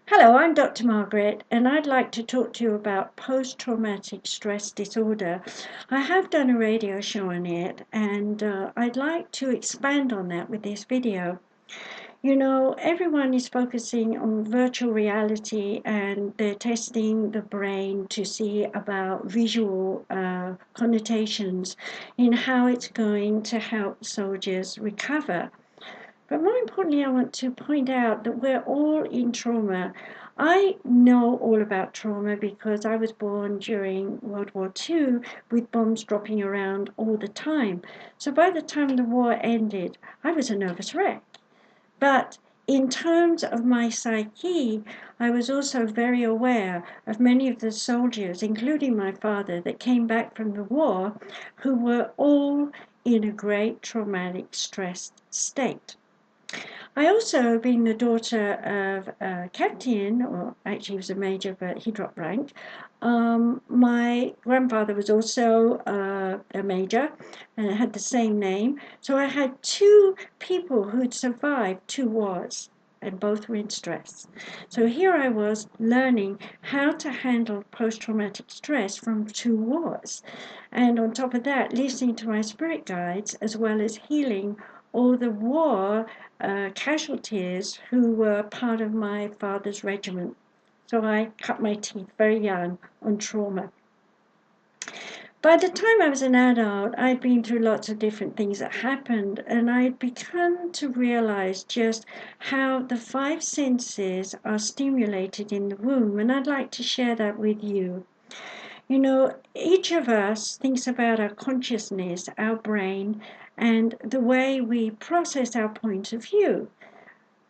Hello, I'm Dr. Margaret, and I'd like to talk to you about post-traumatic stress disorder. I have done a radio show on it, and I'd like to expand on that with this video. You know, everyone is focusing on virtual reality and they're testing the brain to see about visual connotations in how it's going to help soldiers recover. But more importantly, I want to point out that we're all in trauma. I know all about trauma because I was born during World War II with bombs dropping around all the time. So by the time the war ended, I was a nervous wreck. But in terms of my psyche, I was also very aware of many of the soldiers, including my father, that came back from the war, who were all in a great traumatic stressed state. I also, being the daughter of a captain, or actually he was a major, but he dropped rank, my grandfather was also a major and had the same name. So I had two people who'd survived two wars, and both were in stress. So here I was learning how to handle post-traumatic stress from two wars. And on top of that, listening to my spirit guides, as well as healing all the war casualties who were part of my father's regiment. So I cut my teeth very young on trauma. By the time I was an adult, I'd been through lots of different things that happened, and I'd begun to realize just how the five senses are stimulated in the womb, and I'd like to share that with you. You know, each of us thinks about our consciousness, our brain, and the way we process our point of view.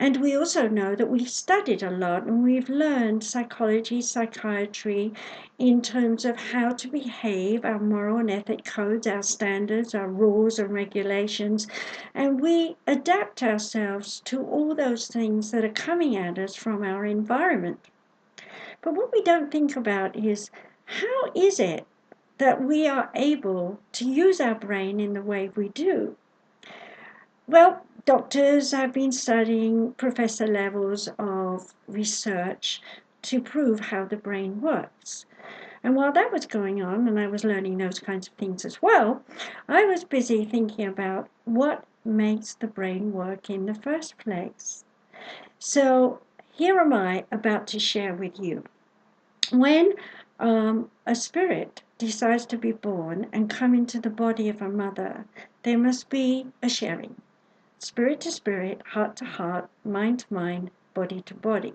And we also know that we've studied a lot and we've learned psychology, psychiatry in terms of how to behave, our moral and ethic codes, our standards, our rules and regulations. And we adapt ourselves to all those things that are coming at us from our environment. But what we don't think about is how is it that we are able to use our brain in the way we do? Well, doctors have been studying professor levels of research to prove how the brain works. And while that was going on, and I was learning those kinds of things as well, I was busy thinking about what makes the brain work in the first place. So here am I about to share with you. When a spirit decides to be born and come into the body of a mother, there must be a sharing. Spirit to spirit, heart to heart, mind to mind, body to body.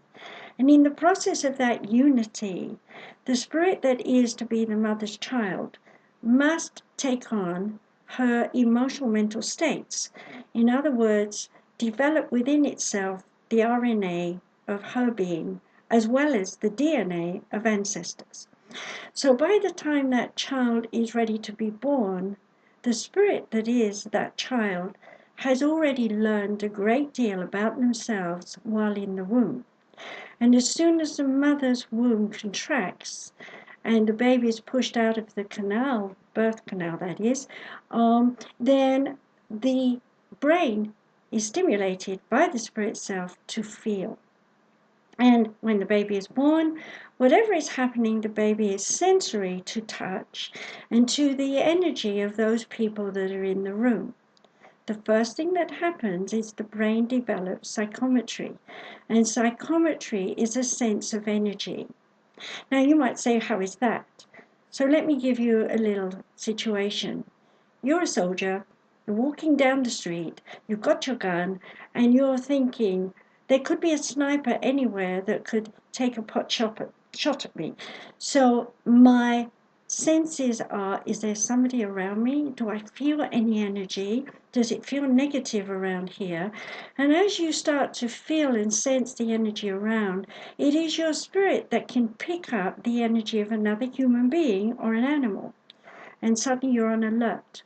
And in the process of that unity, the spirit that is to be the mother's child must take on her emotional mental states. In other words, develop within itself the RNA of her being as well as the DNA of ancestors. So by the time that child is ready to be born, the spirit that is that child has already learned a great deal about themselves while in the womb. And as soon as the mother's womb contracts and the baby is pushed out of the canal, birth canal that is, then the brain is stimulated by the spirit self to feel. And when the baby is born, whatever is happening, the baby is sensory to touch and to the energy of those people that are in the room. The first thing that happens is the brain develops psychometry, and psychometry is a sense of energy. Now you might say, how is that? So let me give you a little situation. You're a soldier, you're walking down the street, you've got your gun, and you're thinking, there could be a sniper anywhere that could take a pot shot at me. So my senses are, is there somebody around me? Do I feel any energy? Does it feel negative around here? And as you start to feel and sense the energy around, it is your spirit that can pick up the energy of another human being or an animal. And suddenly you're on alert.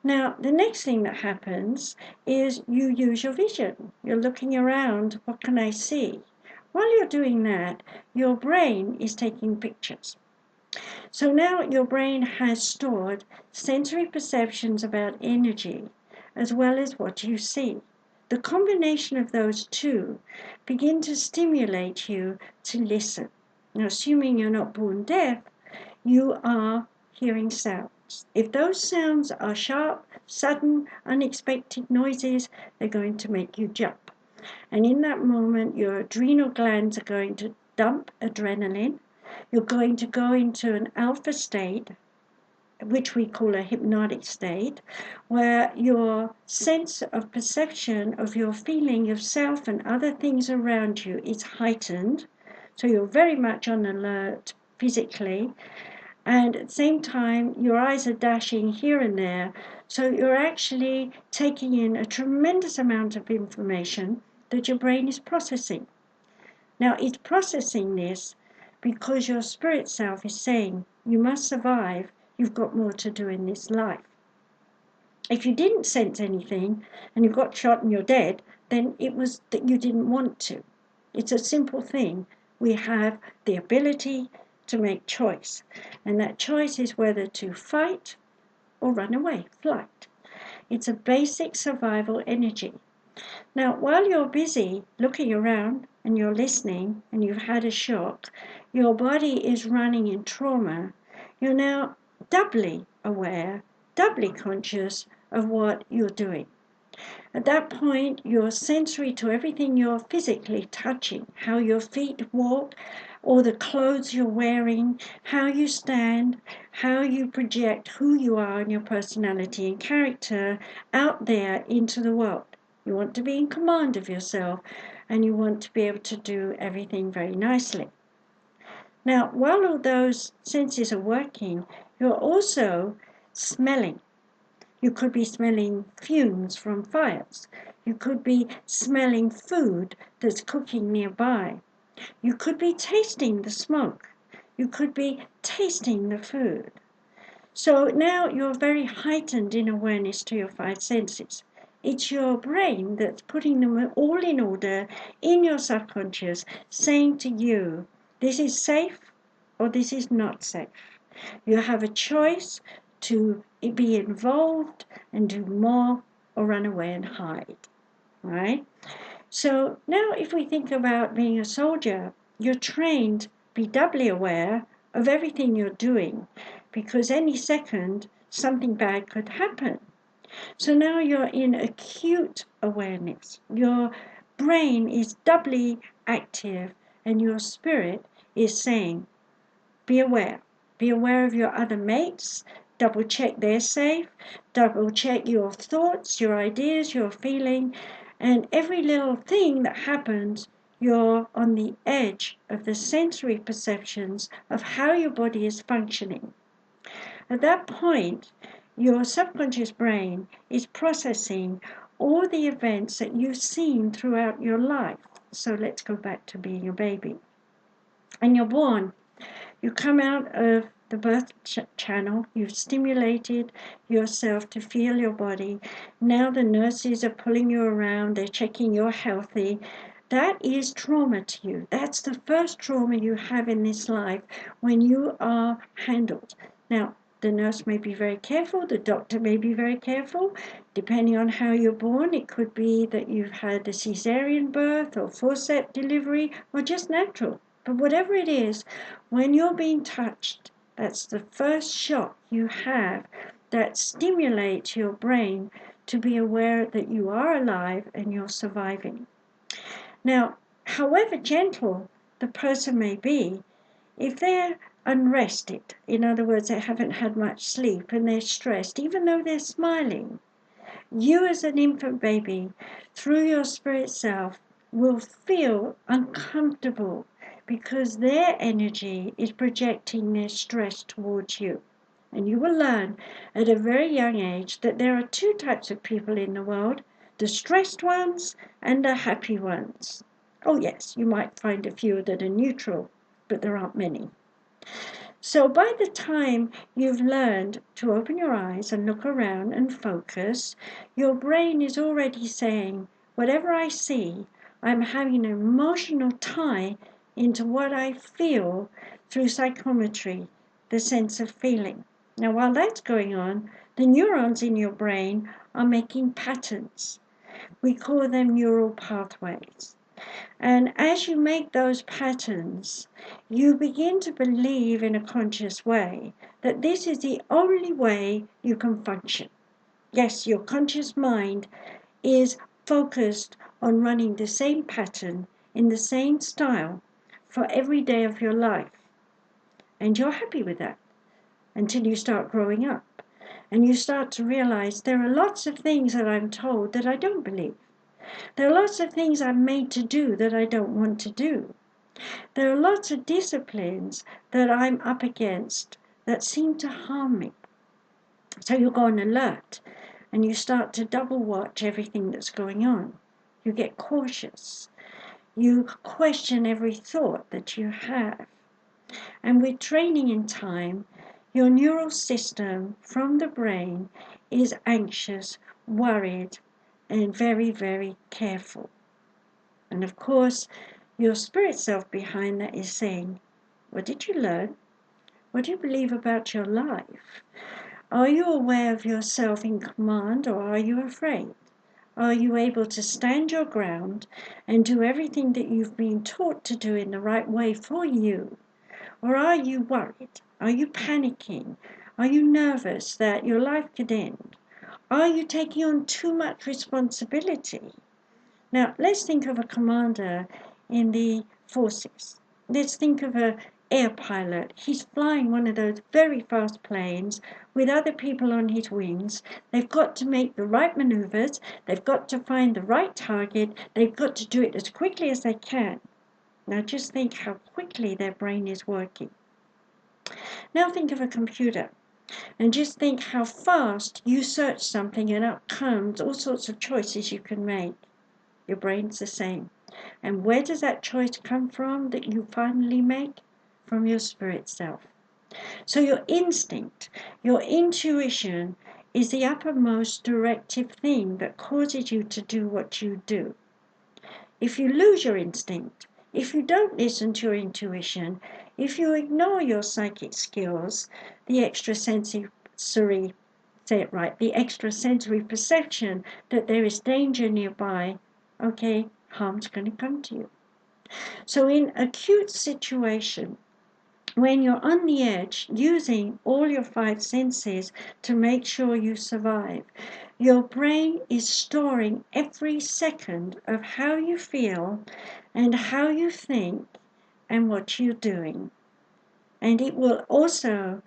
Now, the next thing that happens is you use your vision. You're looking around, what can I see? While you're doing that, your brain is taking pictures. So now your brain has stored sensory perceptions about energy as well as what you see. the combination of those two begin to stimulate you to listen. Now, assuming you're not born deaf, you are hearing sounds. If those sounds are sharp, sudden, unexpected noises, they're going to make you jump. And in that moment, your adrenal glands are going to dump adrenaline. You're going to go into an alpha state, which we call a hypnotic state, where your sense of perception of your feeling of self and other things around you is heightened. So you're very much on alert physically, and at the same time your eyes are dashing here and there, so you're actually taking in a tremendous amount of information that your brain is processing. Now it's processing this because your spirit self is saying, you must survive, you've got more to do in this life. If you didn't sense anything and you got shot and you're dead, then it was that you didn't want to. It's a simple thing. We have the ability to make choice, and that choice is whether to fight or run away, flight. It's a basic survival energy. Now, while you're busy looking around and you're listening and you've had a shock, your body is running in trauma. You're now doubly aware, doubly conscious of what you're doing. At that point, you're sensory to everything you're physically touching, how your feet walk, or the clothes you're wearing, how you stand, how you project who you are and your personality and character out there into the world. You want to be in command of yourself, and you want to be able to do everything very nicely. Now, while all those senses are working, you're also smelling. You could be smelling fumes from fires. You could be smelling food that's cooking nearby. You could be tasting the smoke. You could be tasting the food. So now you're very heightened in awareness to your five senses. It's your brain that's putting them all in order in your subconscious, saying to you, this is safe or this is not safe. You have a choice to be involved and do more or run away and hide, right? So now if we think about being a soldier, you're trained to be doubly aware of everything you're doing, because any second something bad could happen. So now you're in acute awareness. Your brain is doubly active and your spirit is saying, be aware. Be aware of your other mates. Double check they're safe. Double check your thoughts, your ideas, your feeling. And every little thing that happens, you're on the edge of the sensory perceptions of how your body is functioning. At that point, your subconscious brain is processing all the events that you've seen throughout your life. So let's go back to being a baby. And you're born. You come out of the birth channel, you've stimulated yourself to feel your body. Now the nurses are pulling you around, they're checking you're healthy. That is trauma to you. That's the first trauma you have in this life when you are handled. Now, the nurse may be very careful, the doctor may be very careful. Depending on how you're born, it could be that you've had a cesarean birth or forceps delivery or just natural. But whatever it is, when you're being touched, that's the first shock you have that stimulates your brain to be aware that you are alive and you're surviving. Now, however gentle the person may be, if they're unrested, in other words, they haven't had much sleep and they're stressed, even though they're smiling, you as an infant baby, through your spirit self, will feel uncomfortable because their energy is projecting their stress towards you. And you will learn at a very young age that there are two types of people in the world, the stressed ones and the happy ones. Oh yes, you might find a few that are neutral, but there aren't many. So by the time you've learned to open your eyes and look around and focus, your brain is already saying, whatever I see, I'm having an emotional tie into what I feel through psychometry, the sense of feeling. Now, while that's going on, the neurons in your brain are making patterns. We call them neural pathways. And as you make those patterns, you begin to believe in a conscious way that this is the only way you can function. Yes, your conscious mind is focused on running the same pattern in the same style for every day of your life. And you're happy with that until you start growing up. And you start to realize there are lots of things that I'm told that I don't believe. There are lots of things I'm made to do that I don't want to do. There are lots of disciplines that I'm up against that seem to harm me. So you go on alert and you start to double watch everything that's going on. You get cautious. You question every thought that you have. And with training in time, your neural system from the brain is anxious, worried, and very, very careful. And of course, your spirit self behind that is saying, what did you learn? What do you believe about your life? Are you aware of yourself in command, or are you afraid? Are you able to stand your ground and do everything that you've been taught to do in the right way for you? Or are you worried? Are you panicking? Are you nervous that your life could end? Are you taking on too much responsibility? Now, let's think of a commander in the forces. Let's think of an air pilot. He's flying one of those very fast planes with other people on his wings. They've got to make the right maneuvers. They've got to find the right target. They've got to do it as quickly as they can. Now, just think how quickly their brain is working. Now, think of a computer. And just think how fast you search something and up comes all sorts of choices you can make. Your brain's the same. And where does that choice come from that you finally make? From your spirit self. So your instinct, your intuition is the uppermost directive thing that causes you to do what you do. If you lose your instinct, if you don't listen to your intuition, if you ignore your psychic skills, the extrasensory, say it right, the extrasensory perception that there is danger nearby, okay, harm's going to come to you. So in acute situation, when you're on the edge, using all your five senses to make sure you survive, your brain is storing every second of how you feel and how you think and what you're doing. And it will also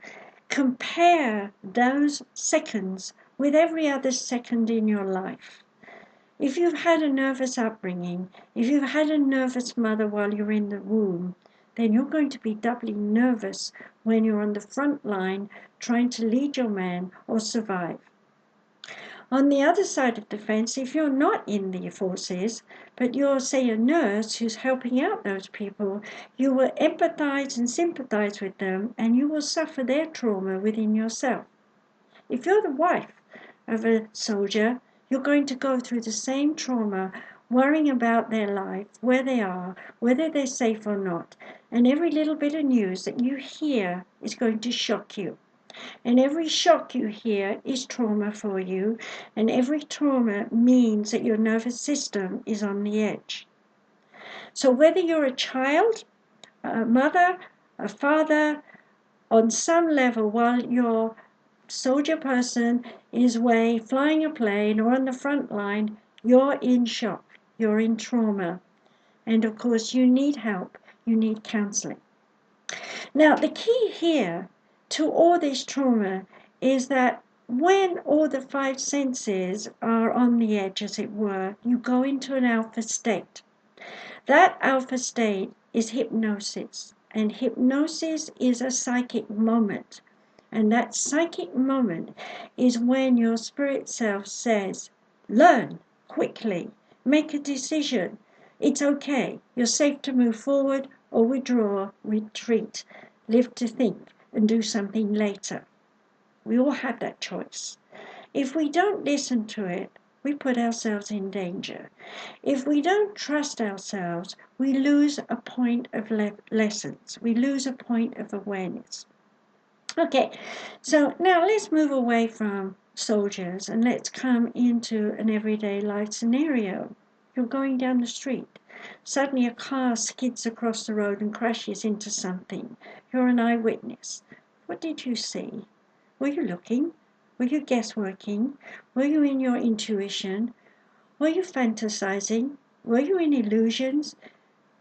compare those seconds with every other second in your life. If you've had a nervous upbringing, if you've had a nervous mother while you're in the womb, then you're going to be doubly nervous when you're on the front line trying to lead your man or survive. On the other side of the fence, if you're not in the forces, but you're, say, a nurse who's helping out those people, you will empathize and sympathize with them, and you will suffer their trauma within yourself. If you're the wife of a soldier, you're going to go through the same trauma, worrying about their life, where they are, whether they're safe or not. And every little bit of news that you hear is going to shock you. And every shock you hear is trauma for you. And every trauma means that your nervous system is on the edge. So whether you're a child, a mother, a father, on some level, while your soldier person is away flying a plane or on the front line, you're in shock, you're in trauma. And of course, you need help, you need counseling. Now, the key here to all this trauma is that when all the five senses are on the edge, as it were, you go into an alpha state. That alpha state is hypnosis, and hypnosis is a psychic moment. And that psychic moment is when your spirit self says, learn quickly, make a decision. It's okay. You're safe to move forward or withdraw, retreat, live to think, and do something later. We all have that choice. If we don't listen to it, we put ourselves in danger. If we don't trust ourselves, we lose a point of lessons. We lose a point of awareness. Okay, so now let's move away from soldiers, and let's come into an everyday life scenario. You're going down the street. Suddenly a car skids across the road and crashes into something. You're an eyewitness. What did you see? Were you looking? Were you guessworking? Were you in your intuition? Were you fantasizing? Were you in illusions?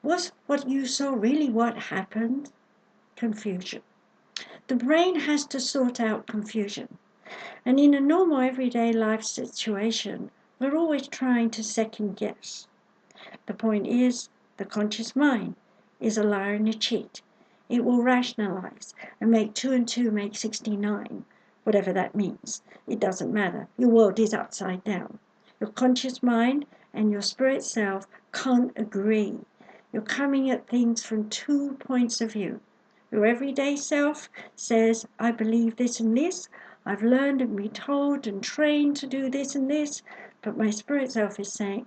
Was what you saw really what happened? Confusion. The brain has to sort out confusion. And in a normal everyday life situation, we're always trying to second guess. The point is, the conscious mind is a liar and a cheat. It will rationalize and make 2 and 2 make 69, whatever that means. It doesn't matter. Your world is upside down. Your conscious mind and your spirit self can't agree. You're coming at things from 2 points of view. Your everyday self says, I believe this and this. I've learned and been told and trained to do this and this. But my spirit self is saying,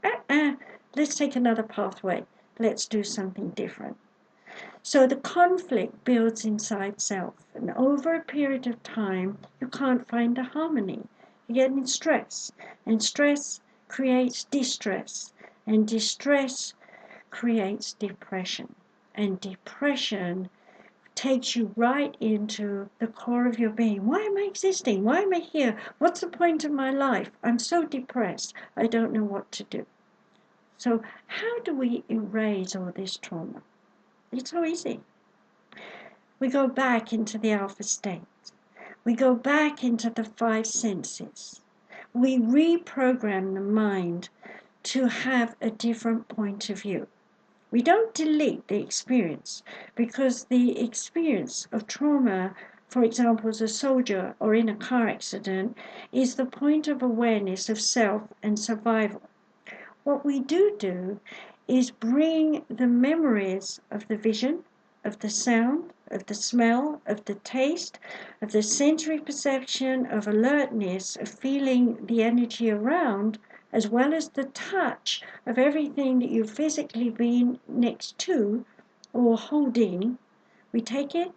let's take another pathway. Let's do something different. So the conflict builds inside self. And over a period of time, you can't find the harmony. You get in stress. And stress creates distress. And distress creates depression. And depression takes you right into the core of your being. Why am I existing? Why am I here? What's the point of my life? I'm so depressed. I don't know what to do. So how do we erase all this trauma? It's so easy. We go back into the alpha state. We go back into the 5 senses. We reprogram the mind to have a different point of view. We don't delete the experience because the experience of trauma, for example, as a soldier or in a car accident, is the point of awareness of self and survival. What we do is bring the memories of the vision, of the sound, of the smell, of the taste, of the sensory perception, of alertness, of feeling the energy around, as well as the touch of everything that you've physically been next to or holding. We take it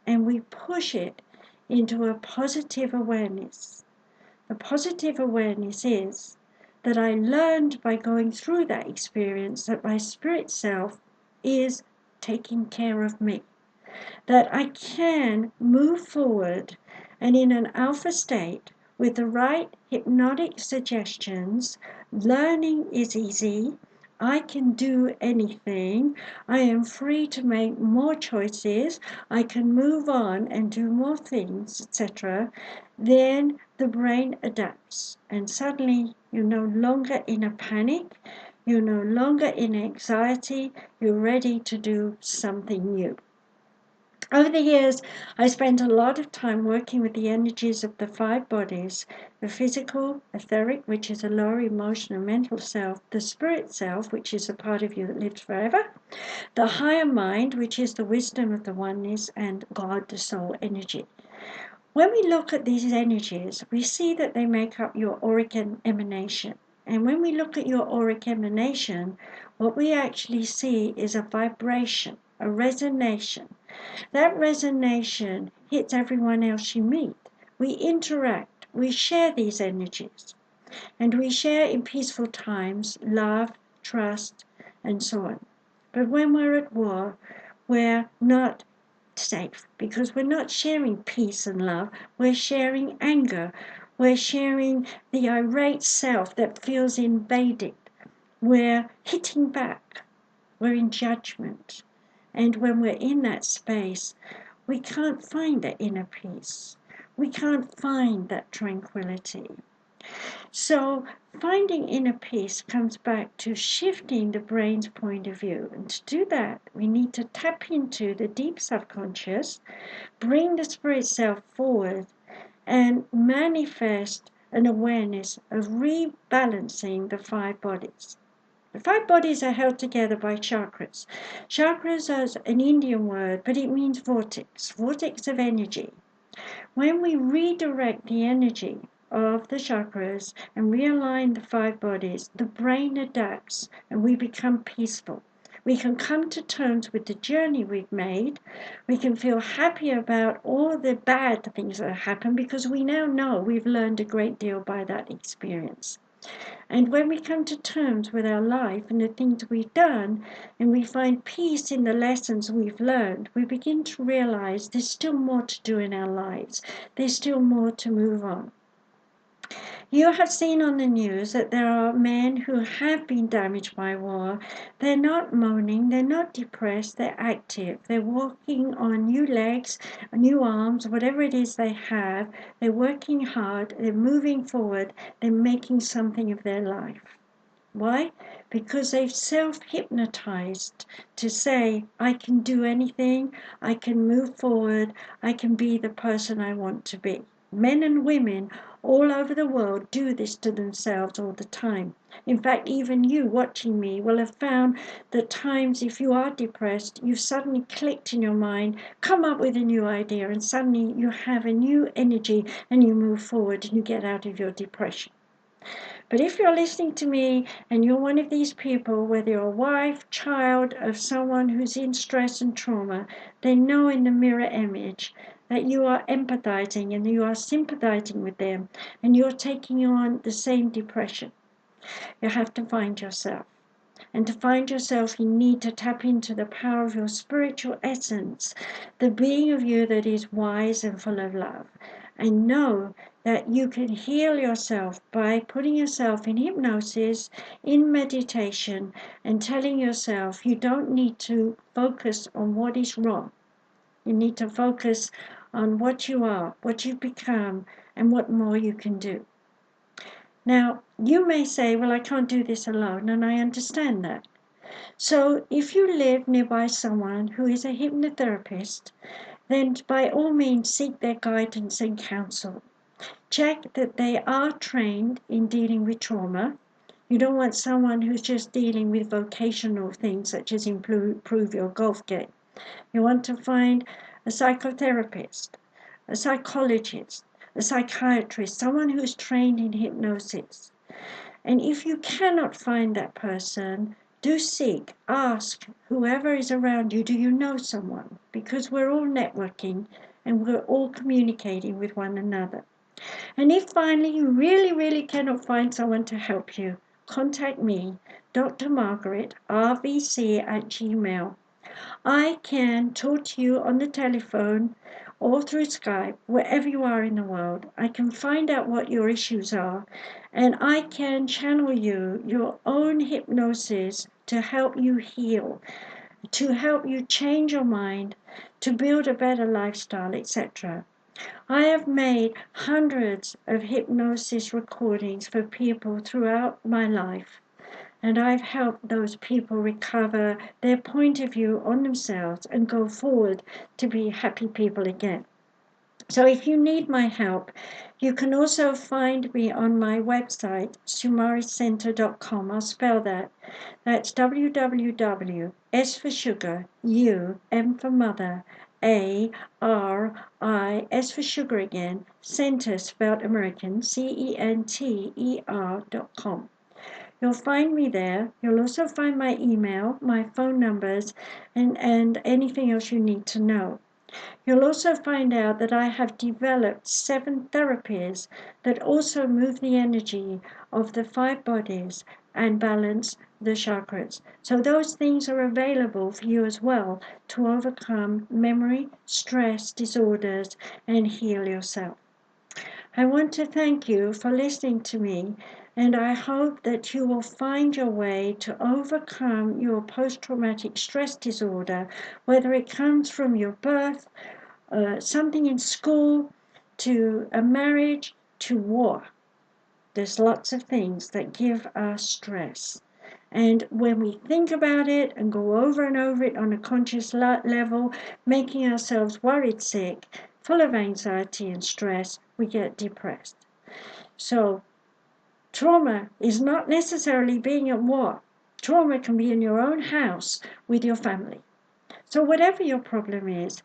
and we push it into a positive awareness. The positive awareness is that I learned by going through that experience that my spirit self is taking care of me. That I can move forward and in an alpha state with the right hypnotic suggestions, learning is easy. I can do anything. I am free to make more choices. I can move on and do more things, etc. Then the brain adapts, and suddenly you're no longer in a panic. You're no longer in anxiety. You're ready to do something new. Over the years, I spent a lot of time working with the energies of the 5 bodies: the physical, etheric, which is a lower emotional and mental self, the spirit self, which is a part of you that lives forever, the higher mind, which is the wisdom of the oneness, and God, the soul energy. When we look at these energies, we see that they make up your auric emanation. And when we look at your auric emanation, what we actually see is a vibration, a resonation. That resonation hits everyone else you meet. We interact, we share these energies, and we share in peaceful times love, trust, and so on. But when we're at war, we're not safe because we're not sharing peace and love, we're sharing anger, we're sharing the irate self that feels invaded, we're hitting back, we're in judgment. And when we're in that space, we can't find that inner peace. We can't find that tranquility. So finding inner peace comes back to shifting the brain's point of view. And to do that, we need to tap into the deep subconscious, bring the spirit self forward, and manifest an awareness of rebalancing the 5 bodies. The 5 bodies are held together by chakras. Chakras is an Indian word, but it means vortex of energy. When we redirect the energy of the chakras and realign the 5 bodies, the brain adapts and we become peaceful. We can come to terms with the journey we've made. We can feel happy about all the bad things that happen because we now know we've learned a great deal by that experience. And when we come to terms with our life and the things we've done, and we find peace in the lessons we've learned, we begin to realize there's still more to do in our lives. There's still more to move on. You have seen on the news that there are men who have been damaged by war. They're not moaning, they're not depressed, they're active. They're walking on new legs, new arms, whatever it is they have. They're working hard, they're moving forward, they're making something of their life. Why? Because they've self-hypnotized to say, I can do anything, I can move forward, I can be the person I want to be. Men and women all over the world do this to themselves all the time. In fact, even you watching me will have found that times if you are depressed, you've suddenly clicked in your mind, come up with a new idea, and suddenly you have a new energy and you move forward and you get out of your depression. But if you're listening to me and you're one of these people, whether you're a wife, child of someone who's in stress and trauma, they know in the mirror image that you are empathizing and you are sympathizing with them and you're taking on the same depression. You have to find yourself. And to find yourself, you need to tap into the power of your spiritual essence, the being of you that is wise and full of love. And know that you can heal yourself by putting yourself in hypnosis, in meditation, and telling yourself you don't need to focus on what is wrong. You need to focus on what you are, what you've become, and what more you can do. Now, you may say, well, I can't do this alone, and I understand that. So if you live nearby someone who is a hypnotherapist, then by all means seek their guidance and counsel. Check that they are trained in dealing with trauma. You don't want someone who's just dealing with vocational things such as improve your golf game. You want to find a psychotherapist, a psychologist, a psychiatrist, someone who's trained in hypnosis. And if you cannot find that person, do seek, ask whoever is around you, do you know someone? Because we're all networking and we're all communicating with one another. And if finally you really cannot find someone to help you, contact me, Dr. Margaret, rvc@gmail. I can talk to you on the telephone or through Skype, wherever you are in the world. I can find out what your issues are, and I can channel you your own hypnosis to help you heal, to help you change your mind, to build a better lifestyle, etc. I have made hundreds of hypnosis recordings for people throughout my life. And I've helped those people recover their point of view on themselves and go forward to be happy people again. So if you need my help, you can also find me on my website, sumariscenter.com. I'll spell that. That's www, S for sugar, U, M for mother, A, R, I, S for sugar again, center spelled American, CENTER.com. You'll find me there. You'll also find my email, my phone numbers, and anything else you need to know. You'll also find out that I have developed 7 therapies that also move the energy of the 5 bodies and balance the chakras. So those things are available for you as well to overcome memory, stress, disorders, and heal yourself. I want to thank you for listening to me, and I hope that you will find your way to overcome your post-traumatic stress disorder, whether it comes from your birth, something in school, to a marriage, to war. There's lots of things that give us stress. And when we think about it and go over and over it on a conscious level, making ourselves worried sick, full of anxiety and stress, we get depressed. So trauma is not necessarily being at war. Trauma can be in your own house with your family. So whatever your problem is,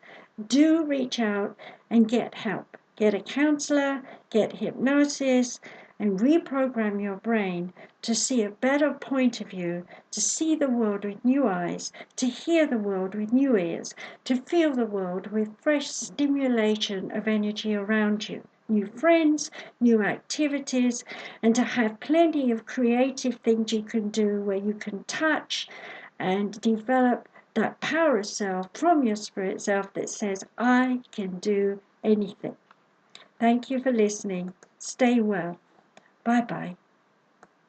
do reach out and get help. Get a counselor, get hypnosis, and reprogram your brain to see a better point of view, to see the world with new eyes, to hear the world with new ears, to feel the world with fresh stimulation of energy around you, new friends, new activities, and to have plenty of creative things you can do where you can touch and develop that power self from your spirit self that says, I can do anything. Thank you for listening. Stay well. Bye bye.